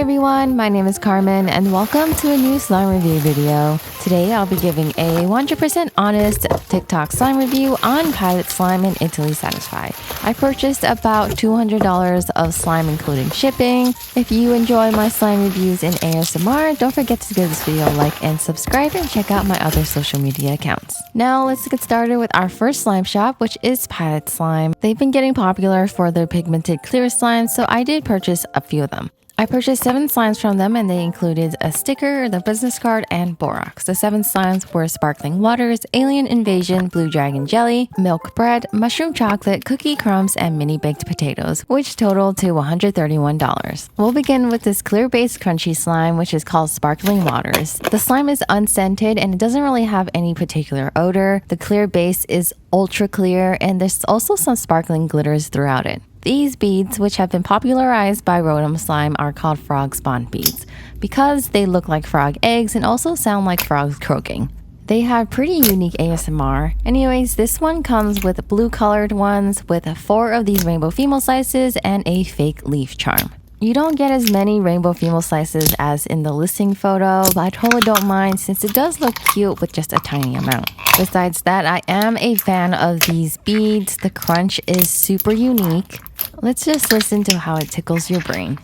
everyone, my name is Carmen and welcome to a new slime review video. Today I'll be giving a 100% honest TikTok slime review on Pilot Slime in Italy Satisfied. I purchased about $200 of slime including shipping. If you enjoy my slime reviews in ASMR, don't forget to give this video a like and subscribe and check out my other social media accounts. Now let's get started with our first slime shop, which is Pilot Slime. They've been getting popular for their pigmented clear slimes, so I did purchase a few of them. I purchased 7 slimes from them and they included a sticker, the business card, and borax. The 7 slimes were Sparkling Waters, Alien Invasion, Blue Dragon Jelly, Milk Bread, Mushroom Chocolate, Cookie Crumbs, and Mini Baked Potatoes, which totaled to $131. We'll begin with this clear base crunchy slime, which is called Sparkling Waters. The slime is unscented and it doesn't really have any particular odor. The clear base is ultra clear and there's also some sparkling glitters throughout it. These beads, which have been popularized by Rotom Slime, are called frog spawn beads because they look like frog eggs and also sound like frogs croaking. They have pretty unique ASMR. Anyways, this one comes with blue colored ones with 4 of these rainbow female slices and a fake leaf charm. You don't get as many rainbow female slices as in the listing photo, but I totally don't mind since it does look cute with just a tiny amount. Besides that, I am a fan of these beads. The crunch is super unique. Let's just listen to how it tickles your brain.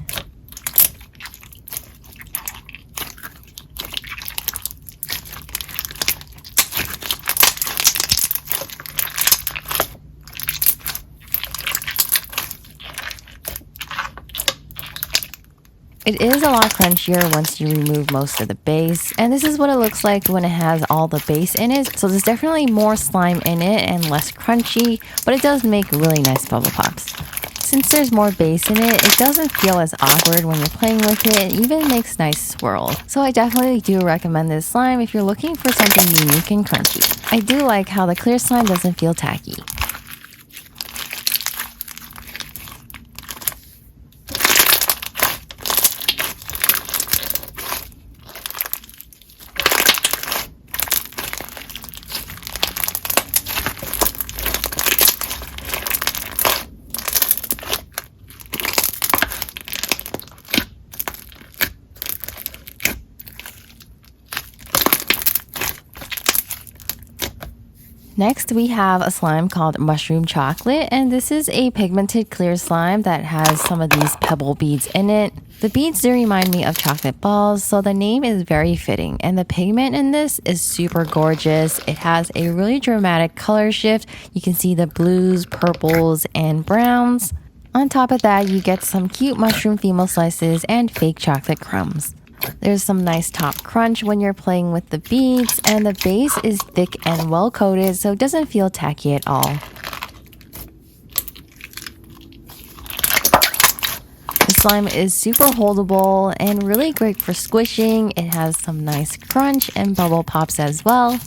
It is a lot crunchier once you remove most of the base, and this is what it looks like when it has all the base in it. So there's definitely more slime in it and less crunchy, but it does make really nice bubble pops. Since there's more base in it, it doesn't feel as awkward when you're playing with it. It even makes nice swirls. So I definitely do recommend this slime if you're looking for something unique and crunchy. I do like how the clear slime doesn't feel tacky. Next, we have a slime called Mushroom Chocolate, and this is a pigmented clear slime that has some of these pebble beads in it. The beads do remind me of chocolate balls, so the name is very fitting, and the pigment in this is super gorgeous. It has a really dramatic color shift. You can see the blues, purples, and browns. On top of that, you get some cute mushroom female slices and fake chocolate crumbs. There's some nice top crunch when you're playing with the beads, and the base is thick and well coated, so it doesn't feel tacky at all. The slime is super holdable and really great for squishing. It has some nice crunch and bubble pops as well.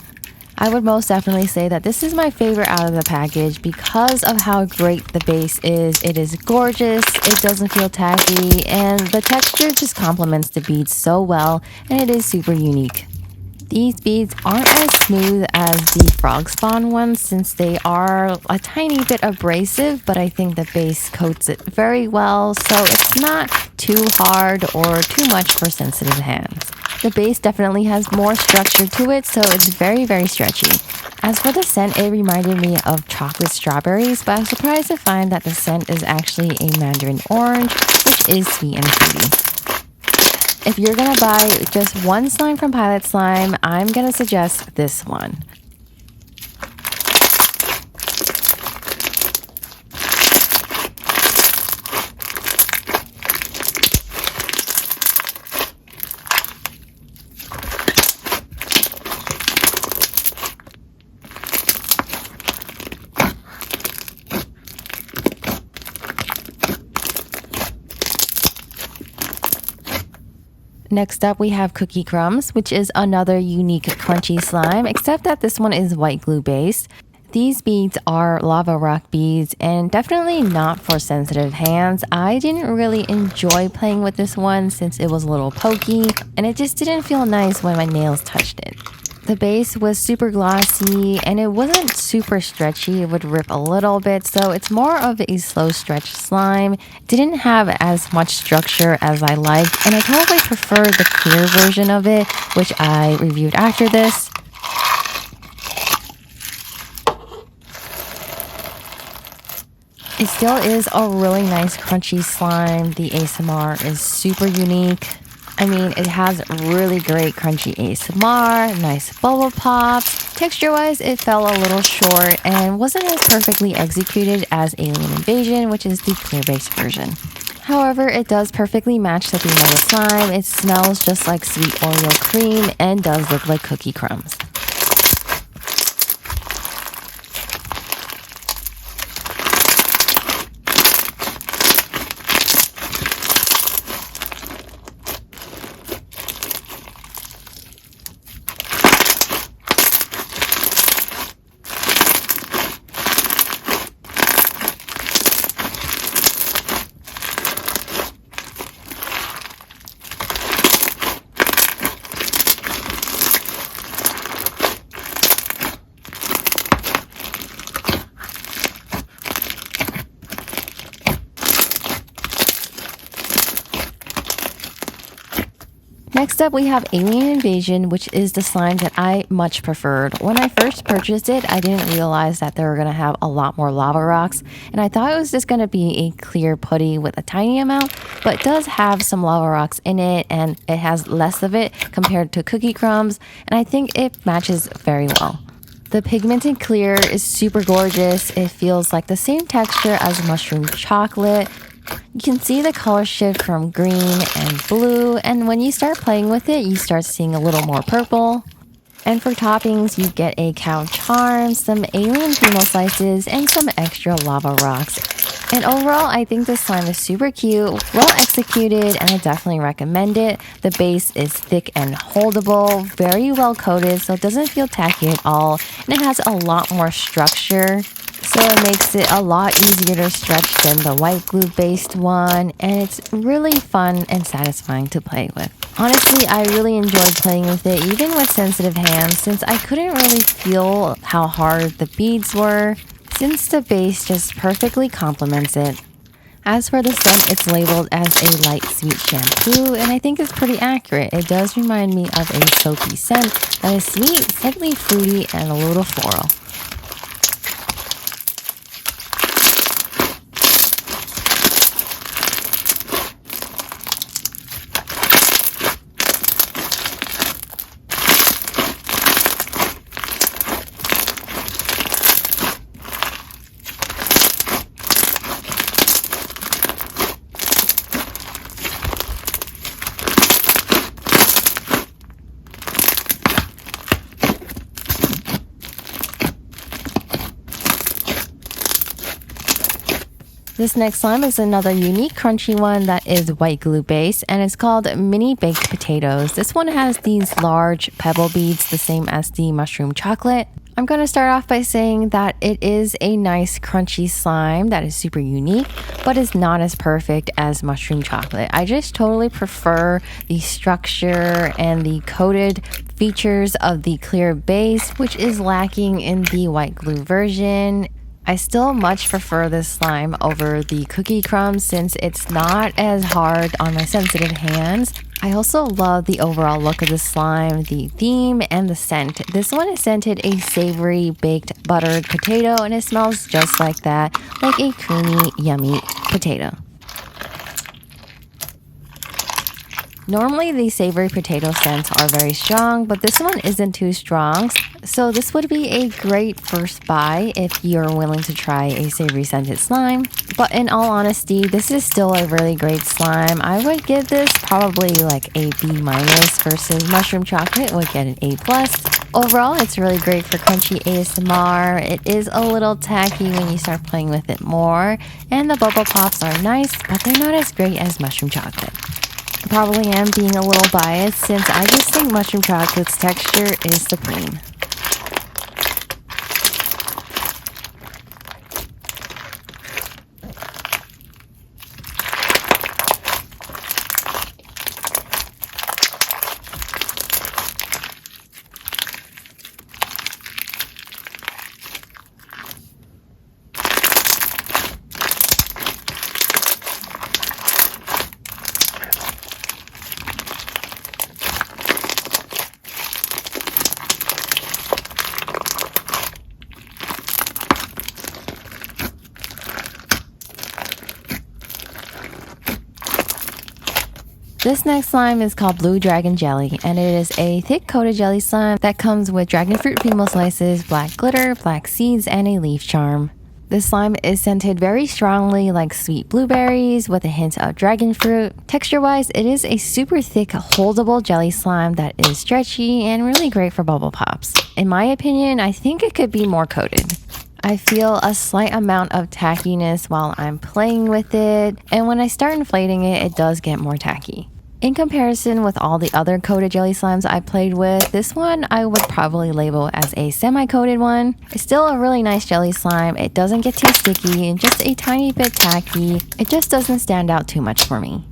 I would most definitely say that this is my favorite out of the package because of how great the base is. It is gorgeous, it doesn't feel tacky, and the texture just complements the beads so well, and it is super unique. These beads aren't as smooth as the frog spawn ones since they are a tiny bit abrasive, but I think the base coats it very well, so it's not too hard or too much for sensitive hands. The base definitely has more structure to it, so it's very, very stretchy. As for the scent, it reminded me of chocolate strawberries, but I was surprised to find that the scent is actually a mandarin orange, which is sweet and fruity. If you're gonna buy just one slime from Pilot Slime, I'm gonna suggest this one. Next up, we have Cookie Crumbs, which is another unique crunchy slime, except that this one is white glue based. These beads are lava rock beads and definitely not for sensitive hands. I didn't really enjoy playing with this one since it was a little pokey and it just didn't feel nice when my nails touched it. The base was super glossy and it wasn't super stretchy. It would rip a little bit, so it's more of a slow stretch slime. It didn't have as much structure as I liked, and I probably prefer the clear version of it, which I reviewed after this. It still is a really nice crunchy slime. The ASMR is super unique. I mean, it has really great crunchy ASMR, nice bubble pops. Texture-wise, it fell a little short and wasn't as perfectly executed as Alien Invasion, which is the clear base version. However, it does perfectly match the theme of the slime. It smells just like sweet Oreo cream and does look like cookie crumbs. Next up, we have Alien Invasion, which is the slime that I much preferred. When I first purchased it, I didn't realize that they were going to have a lot more lava rocks, and I thought it was just going to be a clear putty with a tiny amount, but it does have some lava rocks in it, and it has less of it compared to cookie crumbs, and I think it matches very well. The pigmented clear is super gorgeous. It feels like the same texture as mushroom chocolate. You can see the color shift from green and blue, and when you start playing with it, you start seeing a little more purple. And for toppings, you get a cow charm, some alien female slices, and some extra lava rocks. And overall, I think this slime is super cute, well executed, and I definitely recommend it. The base is thick and holdable, very well coated, so it doesn't feel tacky at all, and it has a lot more structure. So it makes it a lot easier to stretch than the white glue based one, and it's really fun and satisfying to play with. Honestly, I really enjoyed playing with it even with sensitive hands, since I couldn't really feel how hard the beads were, since the base just perfectly complements it. As for the scent, it's labeled as a light sweet shampoo, and I think it's pretty accurate. It does remind me of a soapy scent that is sweet, slightly fruity, and a little floral. This next slime is another unique crunchy one that is white glue based, and it's called Mini Baked Potatoes. This one has these large pebble beads, the same as the mushroom chocolate. I'm going to start off by saying that it is a nice crunchy slime that is super unique, but is not as perfect as mushroom chocolate. I just totally prefer the structure and the coated features of the clear base, which is lacking in the white glue version. I still much prefer this slime over the cookie crumbs since it's not as hard on my sensitive hands. I also love the overall look of the slime, the theme, and the scent. This one is scented a savory baked buttered potato, and it smells just like that, like a creamy, yummy potato. Normally, the savory potato scents are very strong, but this one isn't too strong. So this would be a great first buy if you're willing to try a savory scented slime. But in all honesty, this is still a really great slime. I would give this probably like a B- versus mushroom chocolate would get an A+. Overall, it's really great for crunchy ASMR. It is a little tacky when you start playing with it more. And the bubble pops are nice, but they're not as great as mushroom chocolate. I probably am being a little biased since I just think mushroom chocolate's texture is supreme. This next slime is called Blue Dragon Jelly, and it is a thick coated jelly slime that comes with dragonfruit primo slices, black glitter, black seeds, and a leaf charm. This slime is scented very strongly like sweet blueberries with a hint of dragonfruit. Texture-wise, it is a super thick, holdable jelly slime that is stretchy and really great for bubble pops. In my opinion, I think it could be more coated. I feel a slight amount of tackiness while I'm playing with it, and when I start inflating it, it does get more tacky. In comparison with all the other coated jelly slimes I played with, this one I would probably label as a semi-coated one. It's still a really nice jelly slime. It doesn't get too sticky and just a tiny bit tacky. It just doesn't stand out too much for me.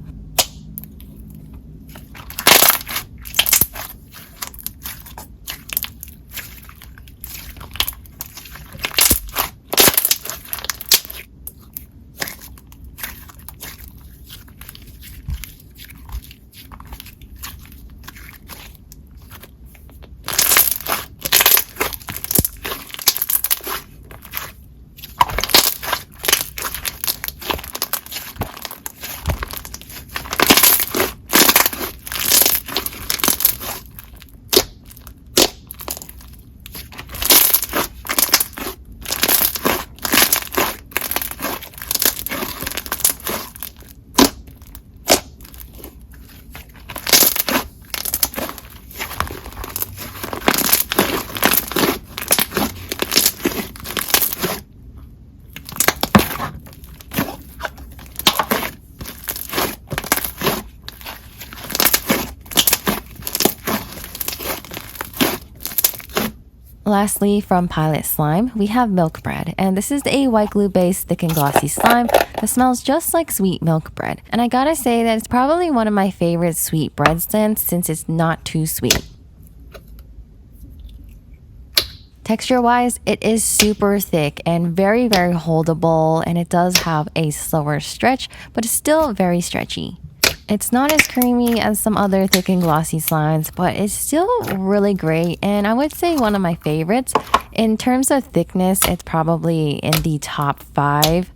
Lastly, from Pilot Slime, we have Milk Bread, and this is a white glue based thick and glossy slime that smells just like sweet milk bread. And I gotta say that it's probably one of my favorite sweet bread scents since it's not too sweet. Texture-wise, it is super thick and very holdable, and it does have a slower stretch, but it's still very stretchy. It's not as creamy as some other thick and glossy slimes, but it's still really great, and I would say one of my favorites. In terms of thickness, it's probably in the top 5.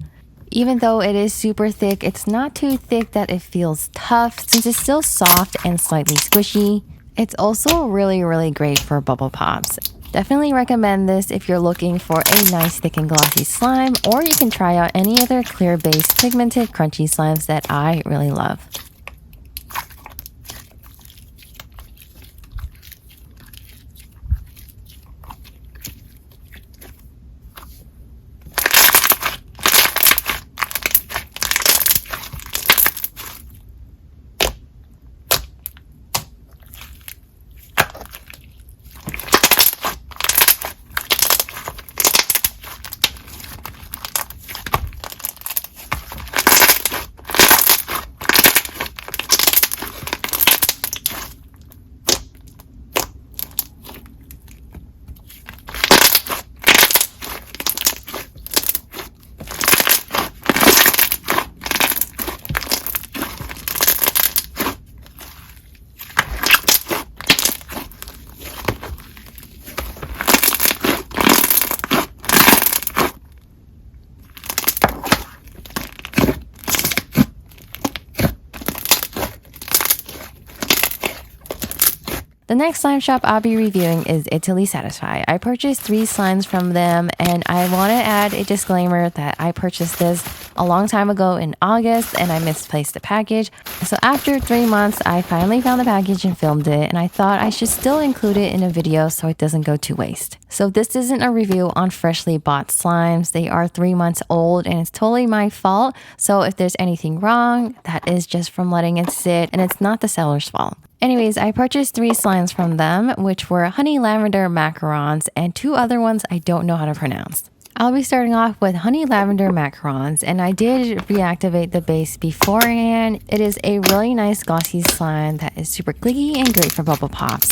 Even though it is super thick, it's not too thick that it feels tough since it's still soft and slightly squishy. It's also really great for bubble pops. Definitely recommend this if you're looking for a nice thick and glossy slime, or you can try out any other clear based pigmented crunchy slimes that I really love. The next slime shop I'll be reviewing is Italy Satisfy. I purchased 3 slimes from them, and I want to add a disclaimer that I purchased this a long time ago in August and I misplaced the package. So after 3 months, I finally found the package and filmed it, and I thought I should still include it in a video so it doesn't go to waste. So this isn't a review on freshly bought slimes. They are 3 months old and it's totally my fault. So if there's anything wrong, that is just from letting it sit, and it's not the seller's fault. Anyways, I purchased 3 slimes from them, which were Honey Lavender Macarons and 2 other ones I don't know how to pronounce. I'll be starting off with Honey Lavender Macarons, and I did reactivate the base beforehand. It is a really nice glossy slime that is super clicky and great for bubble pops.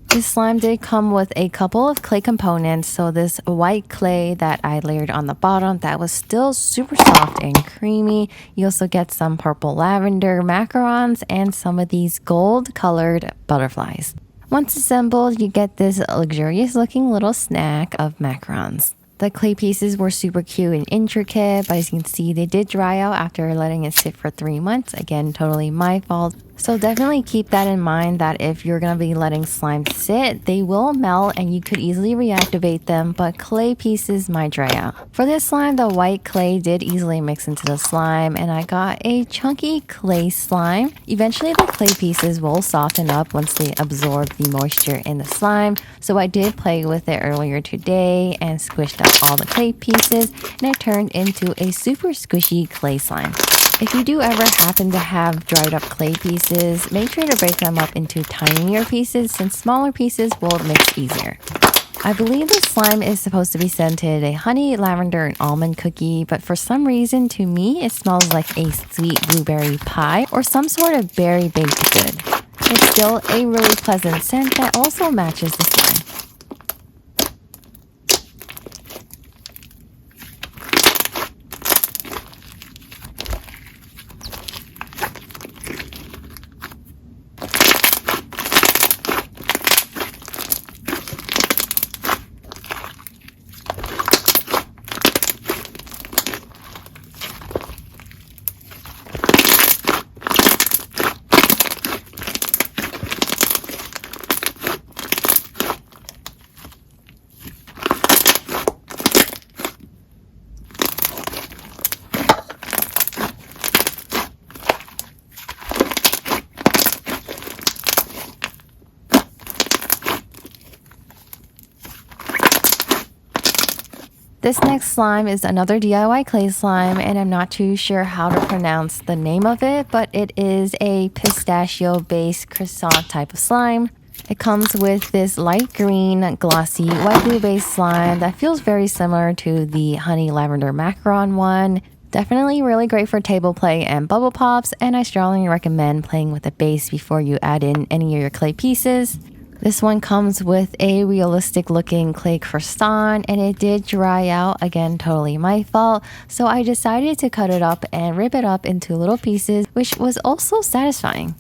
This slime did come with a couple of clay components, so this white clay that I layered on the bottom that was still super soft and creamy. You also get some purple lavender macarons and some of these gold colored butterflies. Once assembled, you get this luxurious looking little snack of macarons. The clay pieces were super cute and intricate, but as you can see, they did dry out after letting it sit for 3 months. Again, totally my fault. So definitely keep that in mind that if you're going to be letting slime sit, they will melt and you could easily reactivate them, but clay pieces might dry out. For this slime, the white clay did easily mix into the slime and I got a chunky clay slime. Eventually the clay pieces will soften up once they absorb the moisture in the slime. So I did play with it earlier today and squished up all the clay pieces and it turned into a super squishy clay slime. If you do ever happen to have dried up clay pieces, make sure to break them up into tinier pieces since smaller pieces will mix easier. I believe this slime is supposed to be scented a honey, lavender, and almond cookie, but for some reason to me it smells like a sweet blueberry pie or some sort of berry baked good. It's still a really pleasant scent that also matches the slime. This next slime is another DIY clay slime, and I'm not too sure how to pronounce the name of it, but it is a pistachio-based croissant type of slime. It comes with this light green, glossy, white glue-based slime that feels very similar to the honey lavender macaron one. Definitely really great for table play and bubble pops, and I strongly recommend playing with the base before you add in any of your clay pieces. This one comes with a realistic looking clay croissant and it did dry out, again totally my fault, so I decided to cut it up and rip it up into little pieces, which was also satisfying.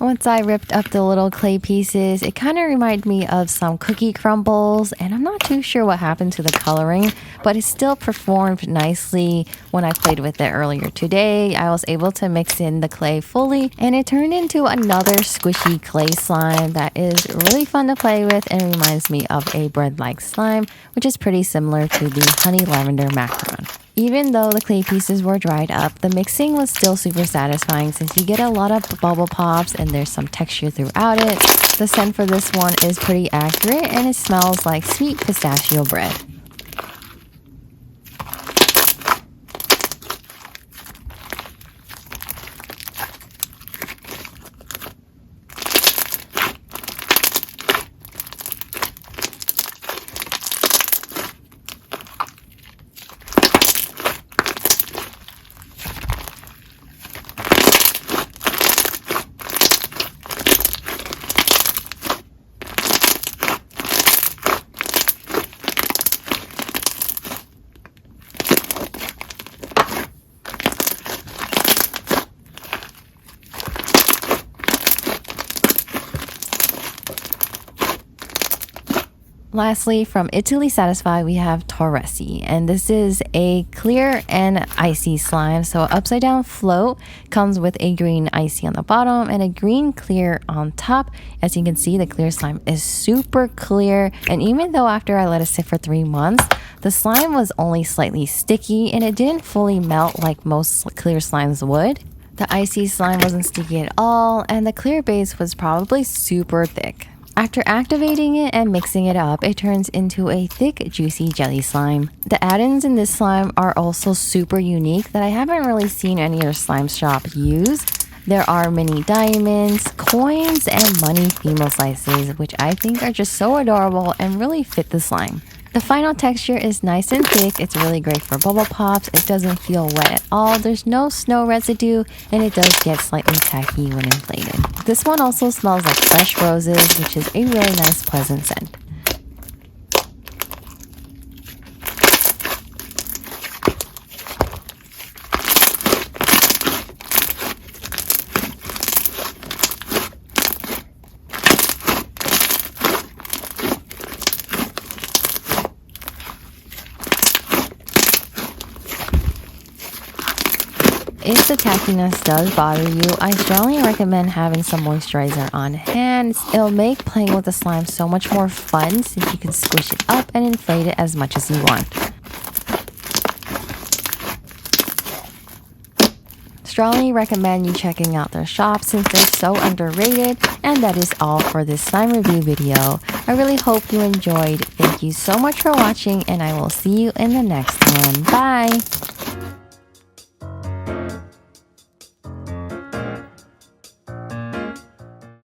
Once I ripped up the little clay pieces, it kind of reminded me of some cookie crumbles, and I'm not too sure what happened to the coloring, but it still performed nicely when I played with it earlier today. I was able to mix in the clay fully, and it turned into another squishy clay slime that is really fun to play with and reminds me of a bread-like slime, which is pretty similar to the honey lavender macaron. Even though the clay pieces were dried up, the mixing was still super satisfying since you get a lot of bubble pops and there's some texture throughout it. The scent for this one is pretty accurate and it smells like sweet pistachio bread. Lastly, from Italy Satisfy, we have Taurussy, and this is a clear and icy slime. So upside down float comes with a green icy on the bottom and a green clear on top. As you can see, the clear slime is super clear, and even though after I let it sit for 3 months, the slime was only slightly sticky and it didn't fully melt like most clear slimes would. The icy slime wasn't sticky at all, and the clear base was probably super thick. After activating it and mixing it up, it turns into a thick, juicy jelly slime. The add-ins in this slime are also super unique that I haven't really seen any other slime shop use. There are mini diamonds, coins, and money female slices, which I think are just so adorable and really fit the slime. The final texture is nice and thick. It's really great for bubble pops. It doesn't feel wet at all. There's no snow residue, and it does get slightly tacky when inflated. This one also smells like fresh roses, which is a really nice, pleasant scent. if the tackiness does bother you, I strongly recommend having some moisturizer on hand. It'll make playing with the slime so much more fun since you can squish it up and inflate it as much as you want. Strongly recommend you checking out their shop since they're so underrated. And that is all for this slime review video. I really hope you enjoyed. Thank you so much for watching and I will see you in the next one. Bye!